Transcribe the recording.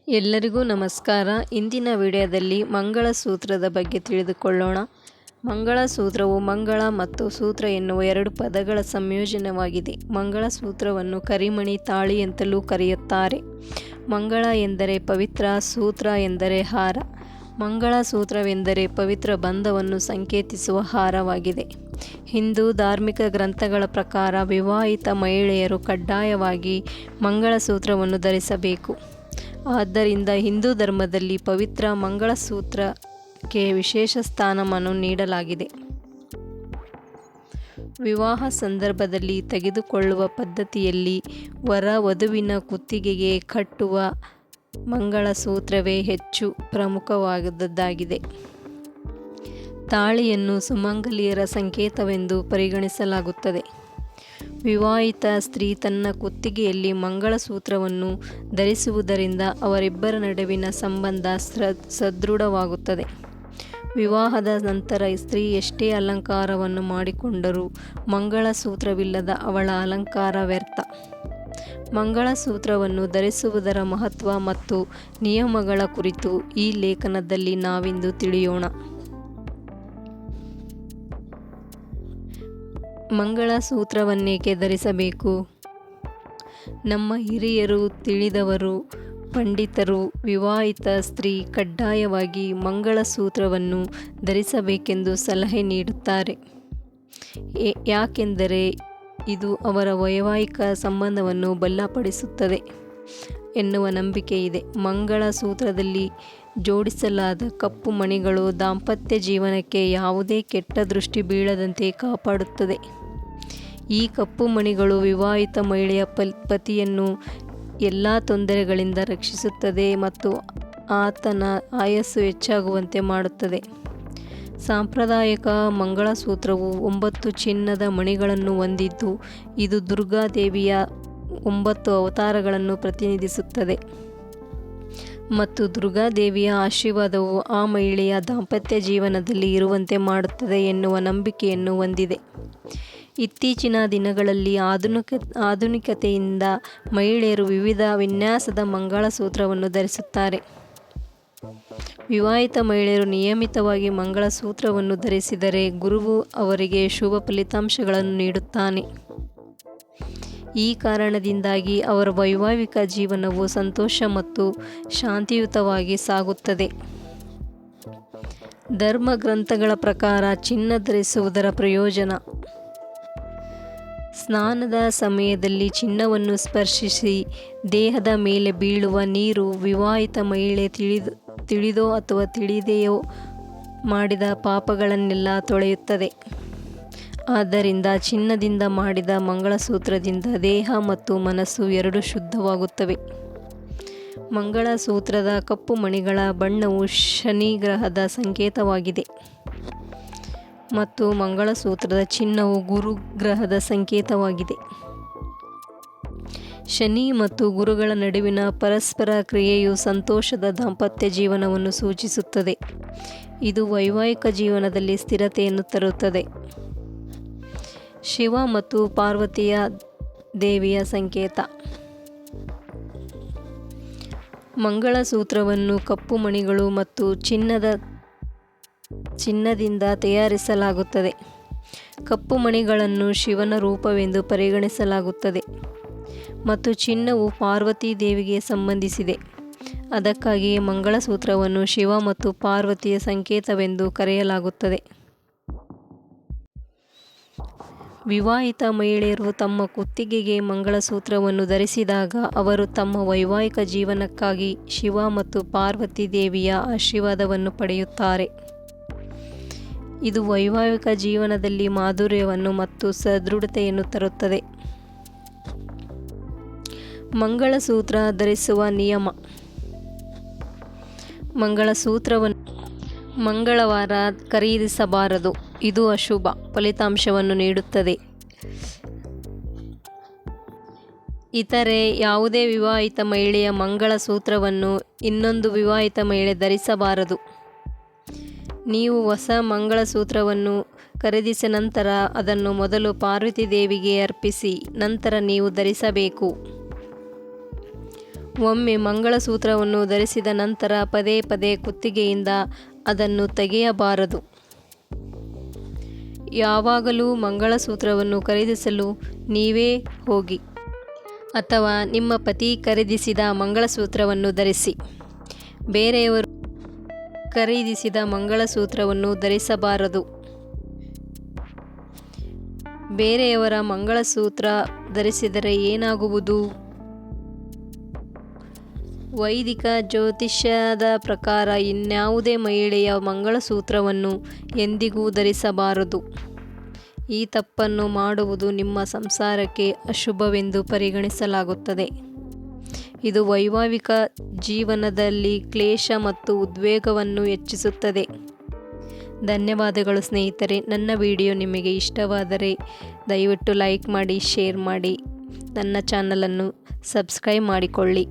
ಎಲ್ಲರಿಗೂ ನಮಸ್ಕಾರ. ಇಂದಿನ ವಿಡಿಯೋದಲ್ಲಿ ಮಂಗಳಸೂತ್ರದ ಬಗ್ಗೆ ತಿಳಿದುಕೊಳ್ಳೋಣ. ಮಂಗಳಸೂತ್ರವು ಮಂಗಳ ಮತ್ತು ಸೂತ್ರ ಎನ್ನುವ ಎರಡು ಪದಗಳ ಸಂಯೋಜನವಾಗಿದೆ. ಮಂಗಳಸೂತ್ರವನ್ನು ಕರಿಮಣಿ ತಾಳಿ ಅಂತಲೂ ಕರೆಯುತ್ತಾರೆ. ಮಂಗಳ ಎಂದರೆ ಪವಿತ್ರ, ಸೂತ್ರ ಎಂದರೆ ಹಾರ. ಮಂಗಳಸೂತ್ರವೆಂದರೆ ಪವಿತ್ರ ಬಂಧವನ್ನು ಸಂಕೇತಿಸುವ ಹಾರವಾಗಿದೆ. ಹಿಂದೂ ಧಾರ್ಮಿಕ ಗ್ರಂಥಗಳ ಪ್ರಕಾರ ವಿವಾಹಿತ ಮಹಿಳೆಯರು ಕಡ್ಡಾಯವಾಗಿ ಮಂಗಳಸೂತ್ರವನ್ನು ಧರಿಸಬೇಕು. ಆದ್ದರಿಂದ ಹಿಂದೂ ಧರ್ಮದಲ್ಲಿ ಪವಿತ್ರ ಮಂಗಳಸೂತ್ರಕ್ಕೆ ವಿಶೇಷ ಸ್ಥಾನಮಾನ ನೀಡಲಾಗಿದೆ. ವಿವಾಹ ಸಂದರ್ಭದಲ್ಲಿ ತೆಗೆದುಕೊಳ್ಳುವ ಪದ್ಧತಿಯಲ್ಲಿ ವರ-ವಧುವಿನ ಕುತ್ತಿಗೆಗೆ ಕಟ್ಟುವ ಮಂಗಳಸೂತ್ರವೇ ಹೆಚ್ಚು ಪ್ರಮುಖವಾದದ್ದಾಗಿದೆ. ತಾಳಿಯನ್ನು ಸುಮಂಗಲಿಯರ ಸಂಕೇತವೆಂದು ಪರಿಗಣಿಸಲಾಗುತ್ತದೆ. ವಿವಾಹಿತ ಸ್ತ್ರೀ ತನ್ನ ಕುತ್ತಿಗೆಯಲ್ಲಿ ಮಂಗಳಸೂತ್ರವನ್ನು ಧರಿಸುವುದರಿಂದ ಅವರಿಬ್ಬರ ನಡುವಿನ ಸಂಬಂಧ ಸದೃಢವಾಗುತ್ತದೆ. ವಿವಾಹದ ನಂತರ ಸ್ತ್ರೀ ಎಷ್ಟೇ ಅಲಂಕಾರವನ್ನು ಮಾಡಿಕೊಂಡರೂ ಮಂಗಳಸೂತ್ರವಿಲ್ಲದ ಅವಳ ಅಲಂಕಾರ ವ್ಯರ್ಥ. ಮಂಗಳಸೂತ್ರವನ್ನು ಧರಿಸುವುದರ ಮಹತ್ವ ಮತ್ತು ನಿಯಮಗಳ ಕುರಿತು ಈ ಲೇಖನದಲ್ಲಿ ನಾವಿಂದು ತಿಳಿಯೋಣ. ಮಂಗಳಸೂತ್ರವನ್ನೇಕೆ ಧರಿಸಬೇಕು? ನಮ್ಮ ಹಿರಿಯರು, ತಿಳಿದವರು, ಪಂಡಿತರು ವಿವಾಹಿತ ಸ್ತ್ರೀ ಕಡ್ಡಾಯವಾಗಿ ಮಂಗಳಸೂತ್ರವನ್ನು ಧರಿಸಬೇಕೆಂದು ಸಲಹೆ ನೀಡುತ್ತಾರೆ. ಯಾಕೆಂದರೆ ಇದು ಅವರ ವೈವಾಹಿಕ ಸಂಬಂಧವನ್ನು ಬಲಪಡಿಸುತ್ತದೆ ಎನ್ನುವ ನಂಬಿಕೆ ಇದೆ. ಮಂಗಳಸೂತ್ರದಲ್ಲಿ ಜೋಡಿಸಲಾದ ಕಪ್ಪು ಮಣಿಗಳು ದಾಂಪತ್ಯ ಜೀವನಕ್ಕೆ ಯಾವುದೇ ಕೆಟ್ಟ ದೃಷ್ಟಿ ಬೀಳದಂತೆ ಕಾಪಾಡುತ್ತದೆ. ಈ ಕಪ್ಪು ಮಣಿಗಳು ವಿವಾಹಿತ ಮಹಿಳೆಯ ಪತಿಯನ್ನು ಎಲ್ಲ ತೊಂದರೆಗಳಿಂದ ರಕ್ಷಿಸುತ್ತದೆ ಮತ್ತು ಆತನ ಆಯಸ್ಸು ಹೆಚ್ಚಾಗುವಂತೆ ಮಾಡುತ್ತದೆ. ಸಾಂಪ್ರದಾಯಿಕ ಮಂಗಳಸೂತ್ರವು 9 ಚಿನ್ನದ ಮಣಿಗಳನ್ನು ಹೊಂದಿದ್ದು, ಇದು ದುರ್ಗಾದೇವಿಯ 9 ಅವತಾರಗಳನ್ನು ಪ್ರತಿನಿಧಿಸುತ್ತದೆ ಮತ್ತು ದುರ್ಗಾದೇವಿಯ ಆಶೀರ್ವಾದವು ಆ ಮಹಿಳೆಯ ದಾಂಪತ್ಯ ಜೀವನದಲ್ಲಿ ಇರುವಂತೆ ಮಾಡುತ್ತದೆ ಎನ್ನುವ ನಂಬಿಕೆಯನ್ನು ಹೊಂದಿದೆ. ಇತ್ತೀಚಿನ ದಿನಗಳಲ್ಲಿ ಆಧುನಿಕತೆಯಿಂದ ಮಹಿಳೆಯರು ವಿವಿಧ ವಿನ್ಯಾಸದ ಮಂಗಳಸೂತ್ರವನ್ನು ಧರಿಸುತ್ತಾರೆ. ವಿವಾಹಿತ ಮಹಿಳೆಯರು ನಿಯಮಿತವಾಗಿ ಮಂಗಳಸೂತ್ರವನ್ನು ಧರಿಸಿದರೆ ಗುರುವು ಅವರಿಗೆ ಶುಭ ಫಲಿತಾಂಶಗಳನ್ನು ನೀಡುತ್ತಾನೆ. ಈ ಕಾರಣದಿಂದಾಗಿ ಅವರ ವೈವಾಹಿಕ ಜೀವನವು ಸಂತೋಷ ಮತ್ತು ಶಾಂತಿಯುತವಾಗಿ ಸಾಗುತ್ತದೆ. ಧರ್ಮ ಗ್ರಂಥಗಳ ಪ್ರಕಾರ ಚಿನ್ನ ಧರಿಸುವುದರ ಪ್ರಯೋಜನ: ಸ್ನಾನದ ಸಮಯದಲ್ಲಿ ಚಿನ್ನವನ್ನು ಸ್ಪರ್ಶಿಸಿ ದೇಹದ ಮೇಲೆ ಬೀಳುವ ನೀರು ವಿವಾಹಿತ ಮಹಿಳೆ ತಿಳಿದೋ ಅಥವಾ ತಿಳಿದೆಯೋ ಮಾಡಿದ ಪಾಪಗಳನ್ನೆಲ್ಲ ತೊಳೆಯುತ್ತದೆ. ಆದ್ದರಿಂದ ಚಿನ್ನದಿಂದ ಮಾಡಿದ ಮಂಗಳಸೂತ್ರದಿಂದ ದೇಹ ಮತ್ತು ಮನಸ್ಸು ಎರಡೂ ಶುದ್ಧವಾಗುತ್ತವೆ. ಮಂಗಳಸೂತ್ರದ ಕಪ್ಪು ಮಣಿಗಳ ಬಣ್ಣವು ಶನಿ ಗ್ರಹದ ಸಂಕೇತವಾಗಿದೆ ಮತ್ತು ಮಂಗಳಸೂತ್ರದ ಚಿನ್ನವು ಗುರು ಗ್ರಹದ ಸಂಕೇತವಾಗಿದೆ. ಶನಿ ಮತ್ತು ಗುರುಗಳ ನಡುವಿನ ಪರಸ್ಪರ ಕ್ರಿಯೆಯು ಸಂತೋಷದ ದಾಂಪತ್ಯ ಜೀವನವನ್ನು ಸೂಚಿಸುತ್ತದೆ. ಇದು ವೈವಾಹಿಕ ಜೀವನದಲ್ಲಿ ಸ್ಥಿರತೆಯನ್ನು ತರುತ್ತದೆ. ಶಿವ ಮತ್ತು ಪಾರ್ವತಿಯ ದೇವಿಯ ಸಂಕೇತ. ಮಂಗಳಸೂತ್ರವನ್ನು ಕಪ್ಪು ಮಣಿಗಳು ಮತ್ತು ಚಿನ್ನದಿಂದ ತಯಾರಿಸಲಾಗುತ್ತದೆ. ಕಪ್ಪು ಮಣಿಗಳನ್ನು ಶಿವನ ರೂಪವೆಂದು ಪರಿಗಣಿಸಲಾಗುತ್ತದೆ ಮತ್ತು ಚಿನ್ನವು ಪಾರ್ವತಿ ದೇವಿಗೆ ಸಂಬಂಧಿಸಿದೆ. ಅದಕ್ಕಾಗಿಯೇ ಮಂಗಳಸೂತ್ರವನ್ನು ಶಿವ ಮತ್ತು ಪಾರ್ವತಿಯ ಸಂಕೇತವೆಂದು ಕರೆಯಲಾಗುತ್ತದೆ. ವಿವಾಹಿತ ಮಹಿಳೆಯರು ತಮ್ಮ ಕುತ್ತಿಗೆಗೆ ಮಂಗಳಸೂತ್ರವನ್ನು ಧರಿಸಿದಾಗ ಅವರು ತಮ್ಮ ವೈವಾಹಿಕ ಜೀವನಕ್ಕಾಗಿ ಶಿವ ಮತ್ತು ಪಾರ್ವತಿ ದೇವಿಯ ಆಶೀರ್ವಾದವನ್ನು ಪಡೆಯುತ್ತಾರೆ. ಇದು ವೈವಾಹಿಕ ಜೀವನದಲ್ಲಿ ಮಾಧುರ್ಯವನ್ನು ಮತ್ತು ಸದೃಢತೆಯನ್ನು ತರುತ್ತದೆ. ಮಂಗಳಸೂತ್ರ ಧರಿಸುವ ನಿಯಮ: ಮಂಗಳಸೂತ್ರವನ್ನು ಮಂಗಳವಾರ ಖರೀದಿಸಬಾರದು. ಇದು ಅಶುಭ ಫಲಿತಾಂಶವನ್ನು ನೀಡುತ್ತದೆ. ಇತರೆ ಯಾವುದೇ ವಿವಾಹಿತ ಮಹಿಳೆಯ ಮಂಗಳಸೂತ್ರವನ್ನು ಇನ್ನೊಂದು ವಿವಾಹಿತ ಮಹಿಳೆ ಧರಿಸಬಾರದು. ನೀವು ಹೊಸ ಮಂಗಳಸೂತ್ರವನ್ನು ಖರೀದಿಸಿದ ನಂತರ ಅದನ್ನು ಮೊದಲು ಪಾರ್ವತಿ ದೇವಿಗೆ ಅರ್ಪಿಸಿ ನಂತರ ನೀವು ಧರಿಸಬೇಕು. ಒಮ್ಮೆ ಮಂಗಳಸೂತ್ರವನ್ನು ಧರಿಸಿದ ನಂತರ ಪದೇ ಪದೇ ಕುತ್ತಿಗೆಯಿಂದ ಅದನ್ನು ತೆಗೆಯಬಾರದು. ಯಾವಾಗಲೂ ಮಂಗಳಸೂತ್ರವನ್ನು ಖರೀದಿಸಲು ನೀವೇ ಹೋಗಿ ಅಥವಾ ನಿಮ್ಮ ಪತಿ ಖರೀದಿಸಿದ ಮಂಗಳಸೂತ್ರವನ್ನು ಧರಿಸಿ. ಬೇರೆಯವರು ಖರೀದಿಸಿದ ಮಂಗಳಸೂತ್ರವನ್ನು ಧರಿಸಬಾರದು. ಬೇರೆಯವರ ಮಂಗಳಸೂತ್ರ ಧರಿಸಿದರೆ ಏನಾಗುವುದು? ವೈದಿಕ ಜ್ಯೋತಿಷ್ಯದ ಪ್ರಕಾರ ಇನ್ಯಾವುದೇ ಮಹಿಳೆಯ ಮಂಗಳಸೂತ್ರವನ್ನು ಎಂದಿಗೂ ಧರಿಸಬಾರದು. ಈ ತಪ್ಪನ್ನು ಮಾಡುವುದು ನಿಮ್ಮ ಸಂಸಾರಕ್ಕೆ ಅಶುಭವೆಂದು ಪರಿಗಣಿಸಲಾಗುತ್ತದೆ. ಇದು ವೈವಾಹಿಕ ಜೀವನದಲ್ಲಿ ಕ್ಲೇಶ ಮತ್ತು ಉದ್ವೇಗವನ್ನು ಹೆಚ್ಚಿಸುತ್ತದೆ. ಧನ್ಯವಾದಗಳು ಸ್ನೇಹಿತರೆ. ನನ್ನ ವಿಡಿಯೋ ನಿಮಗೆ ಇಷ್ಟವಾದರೆ ದಯವಿಟ್ಟು ಲೈಕ್ ಮಾಡಿ, ಶೇರ್ ಮಾಡಿ, ನನ್ನ ಚಾನಲನ್ನು ಸಬ್ಸ್ಕ್ರೈಬ್ ಮಾಡಿಕೊಳ್ಳಿ.